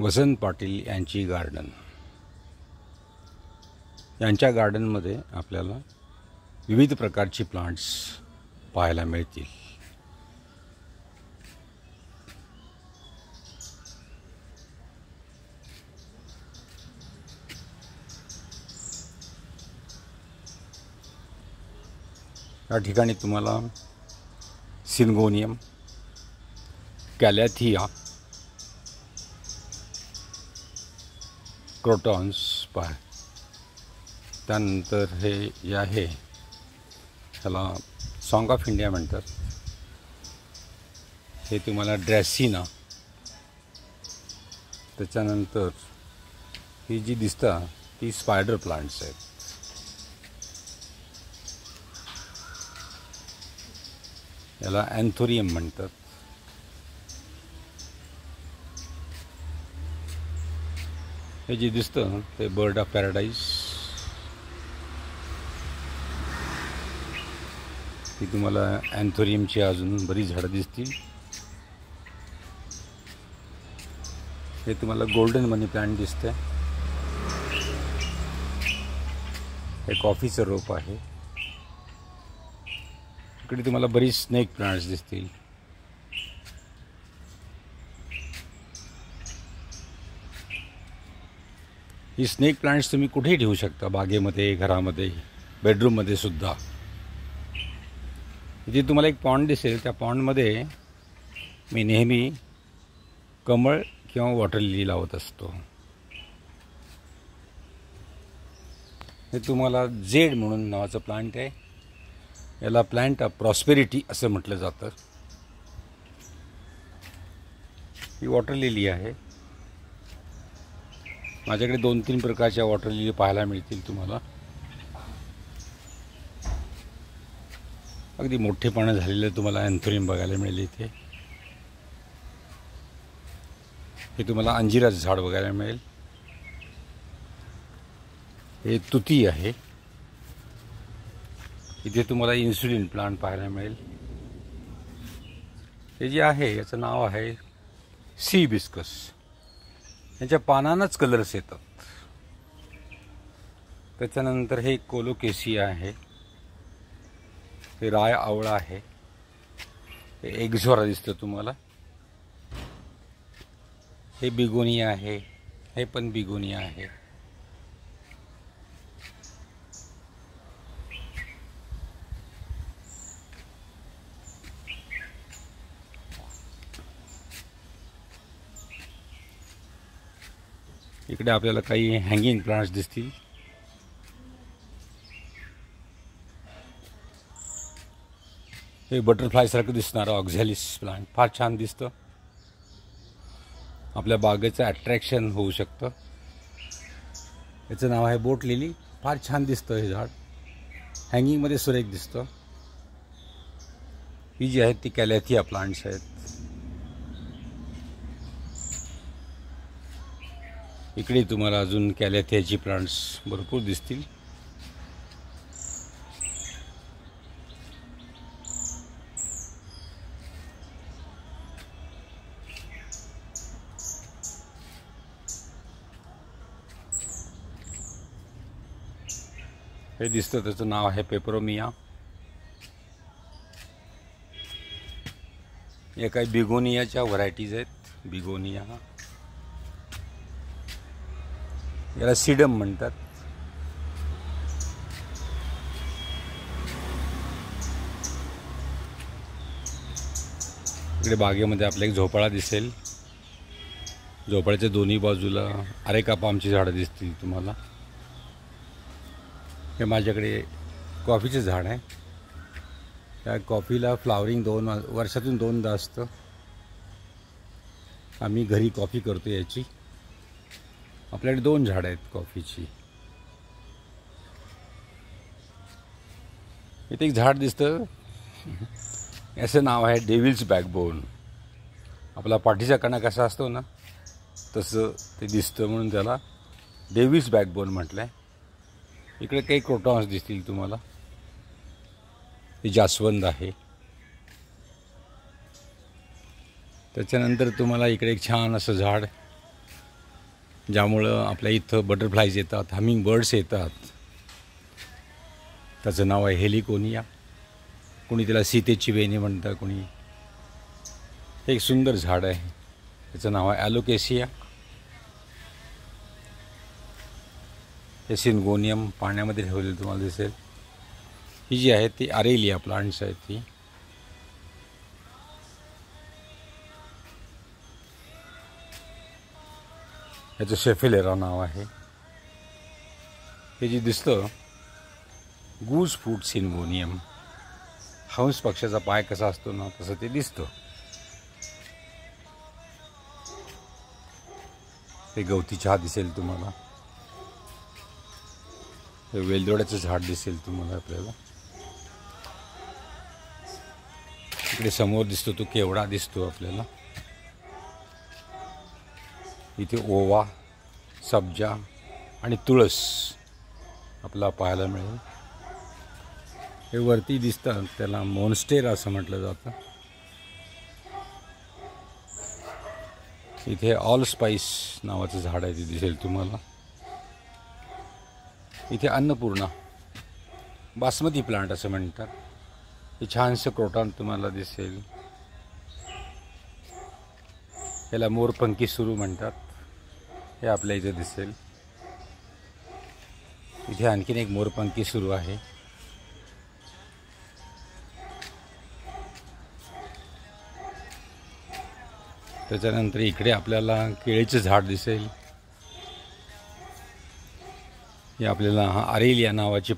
वसंत पाटील यांची गार्डन. यांच्या गार्डनमध्ये आपल्याला विविध प्रकारची प्लांट्स पाहायला मिळतील. या ठिकाणी तुम्हाला सिंगोनियम, कॅलॅथिया, क्रोटॉन्स पहा. त्यानंतर हे जे आहे ह्याला सॉन्ग ऑफ इंडिया म्हणतात. हे तुम्हाला ड्रॅसिना. त्याच्यानंतर ही जी दिसतात ती स्पायडर प्लांट्स आहेत. याला अँथोरियम म्हणतात. हे जे दिसतं ते बर्ड ऑफ पॅराडाईज. ही तुम्हाला अँथोरियमची अजून बरीच झाडं दिसतील. हे तुम्हाला गोल्डन मनी प्लांट दिसतंय. हे कॉफीचं रोप आहे. इकडे तुम्हाला बरीच स्नेक प्लांट्स दिसतील. ही स्नेक प्लांट्स तुम्ही कुठेही ठेवू शकता, बागेमध्ये, घरामध्ये, बेडरूममध्ये सुद्धा. इथे तुम्हाला एक पॉन्ड दिसेल. त्या पॉन्डमध्ये मी नेहमी कमळ किंवा वॉटर लिली लावत असतो. हे तुम्हाला जेड म्हणून नावाचं प्लांट आहे. याला प्लांट ऑफ प्रॉस्पेरिटी असं म्हटलं जातं. ही वॉटर लिली आहे. माझ्याकडे 2-3 प्रकारच्या वॉटर लिली पाहायला मिळतील तुम्हाला. अगदी मोठेपणा झालेलं तुम्हाला अँथोरियम बघायला मिळेल इथे. हे तुम्हाला अंजिराचं झाड बघायला मिळेल. हे तुती आहे. इथे तुम्हाला इन्सुलिन प्लांट पाहायला मिळेल. हे जे आहे याचं नाव आहे सी हिबिस्कस. याच्या पानांनाच कलर्स येतात. त्याच्यानंतर हे कोलोकेसिया आहे. हे राय आवळा आहे. हे एग्झोरा दिसतं तुम्हाला. हे बिगोनिया आहे. हे पण बिगोनिया आहे. इकडे आपल्याला काही हँगिंग प्लांट्स दिसतील. हे बटरफ्लायसारखं दिसणारं ऑक्झॅलिस प्लांट फार छान दिसतं. आपल्या बागेचं अट्रॅक्शन होऊ शकतं. याचं नाव आहे बोट लिली. फार छान दिसतं हे झाड. हँगिंगमध्ये सुरेख दिसतं. ही जी आहेत ती कॅलॅथिया प्लांट्स आहेत. इकडे तुम्हाला अजून कॅलॅथियाची प्लांट्स भरपूर दिसतील. हे दिसतं त्याचं नाव आहे पेपरोमिया. या काही बिगोनियाच्या व्हरायटीज आहेत. बिगोनिया याला सीडम म्हणतात. इकडे बागेमध्ये आपल्या एक झोपाळा दिसेल. झोपाळ्याच्या दोन्ही बाजूला अरेका पामची झाडं दिसतील तुम्हाला. हे माझ्याकडे कॉफीचं झाड आहे. त्या कॉफीला फ्लावरिंग वर्षातून 2दा असतं. आम्ही घरी कॉफी करतो याची. आपल्याकडे 2 झाडं आहेत कॉफीची. इथे एक झाड दिसतं. याचं नाव आहे डेव्हिल्स बॅकबोन. आपला पाठीचा कणा कसा असतो ना तसं ते दिसतं म्हणून त्याला डेव्हिल्स बॅकबोन म्हटलं आहे. इकडे काही क्रोटॉन्स दिसतील तुम्हाला. हे जास्वंद आहे. त्याच्यानंतर तुम्हाला इकडे एक छान असं झाड ज्यामुळं आपल्या इथं बटरफ्लायज येतात, हमिंग बर्ड्स येतात. त्याचं नाव आहे हेलिकोनिया. कोणी त्याला सीतेची वेणी म्हणतं, कोणी. एक सुंदर झाड आहे, त्याचं नाव आहे ॲलोकेसिया. हे सिनगोनियम पाण्यामध्ये ठेवलेलं तुम्हाला दिसेल. ही जी आहे ती आरेलिया प्लांट्स आहेत ती. याचं शेफेलेरा नाव आहे. हे जे दिसतं गूज फूट सिनगोनियम, हंस पक्षाचा पाय कसा असतो ना तसं ते दिसतं. हे गवती चहा दिसेल तुम्हाला. हे वेलदोड्याचं झाड दिसेल तुम्हाला आपल्याला. इकडे समोर दिसतो तो केवडा दिसतो आपल्याला. इथे ओवा, सब्जा आणि तुळस आपल्याला पाहायला मिळेल. हे वरती दिसतात त्याला मोन्स्टेर असं म्हटलं जातं. इथे ऑल स्पाइस नावाचं झाड आहे ते दिसेल तुम्हाला. इथे अन्नपूर्णा, बासमती प्लांट असं म्हणतात. हे छानसं क्रोटॉन तुम्हाला दिसेल. याला मोरपंखी सुरू म्हणतात. हे आपल्या इथे दिसेल. इथे आणखीन एक मोरपंखी सुरू आहे. त्याच्यानंतर इकडे आपल्याला केळीचं झाड दिसेल. हे आपल्याला आरेलिया नावाची